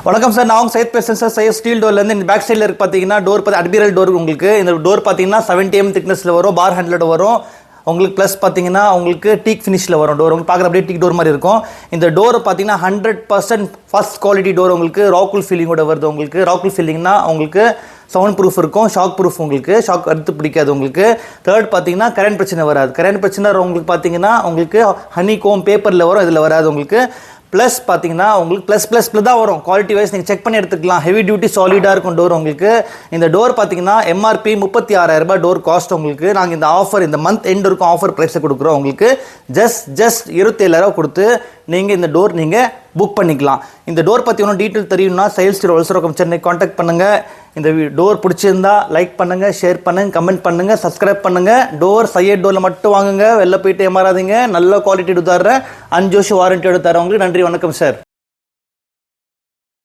வணக்கம் சார், நான் சையத் பேசுகிறேன் சார். சையத் ஸ்டீல் டோர்லேருந்து இந்த பேக் சைடில் இருக்கு பார்த்தீங்கன்னா டோர் அட்மிரல் டோர். உங்களுக்கு இந்த டோர் பார்த்தீங்கன்னா 70 mm திக்னஸில் வரும், பார் ஹேண்டில் வரும் உங்களுக்கு. ப்ளஸ் பார்த்தீங்கன்னா உங்களுக்கு டீக் ஃபினிஷில் வரும் டோர். உங்களுக்கு பார்க்குற அப்படியே டீக் டோர் மாதிரி இருக்கும். இந்த டோர் பார்த்தீங்கன்னா 100% ஃபர்ஸ்ட் குவாலிட்டி டோர். உங்களுக்கு ராக்குல் ஃபீலிங்கோட வருது. உங்களுக்கு ராக்குல் ஃபீலிங்னா உங்களுக்கு சவுண்ட் ப்ரூஃப் இருக்கும், ஷாக் ப்ரூஃப். உங்களுக்கு ஷாக் அடுத்து பிடிக்காது. உங்களுக்கு தேர்ட் பார்த்தீங்கன்னா கரண்ட் பிரச்சனை வராது. கரண்ட் பிரச்சனை உங்களுக்கு பார்த்தீங்கன்னா உங்களுக்கு ஹனி கோம் பேப்பரில் வரும், இதில் வராது. உங்களுக்கு ப்ளஸ் பார்த்தீங்கன்னா உங்களுக்கு ப்ளஸ் தான் வரும். குவாலிட்டி வைஸ் நீங்கள் செக் பண்ணி எடுத்துக்கலாம். ஹெவி டியூட்டி சாலிடாக இருக்கும் டோர். உங்களுக்கு இந்த டோர் பார்த்தீங்கன்னா எம்ஆர்பி 36,000 டோர் காஸ்ட். உங்களுக்கு நாங்கள் இந்த ஆஃபர் இந்த மந்த் எண்ட் இருக்கும் ஆஃபர் ப்ரைஸை கொடுக்குறோம். உங்களுக்கு ஜஸ்ட் 27,000 கொடுத்து நீங்கள் இந்த டோர் நீங்கள் புக் பண்ணிக்கலாம். இந்த டோர் பற்றி ஒன்றும் டீட்டெயில் தெரியும்னா சேல்ஸ் டீல் ஒல்சரோக்கம் சென்னை காண்டாக்ட் பண்ணுங்கள். இந்த டோர் பிடிச்சிருந்தா லைக் பண்ணுங்கள், ஷேர் பண்ணுங்கள், கமெண்ட் பண்ணுங்கள், சப்ஸ்கிரைப் பண்ணுங்கள். டோர் சையட் டோரில் மட்டும் வாங்குங்க, வெளில போயிட்டு ஏமாறாதீங்க. நல்ல குவாலிட்டி தர்றேன், 5 வருஷம் வாரண்டியோடு தரேன் உங்களுக்கு. நன்றி, வணக்கம் சார்.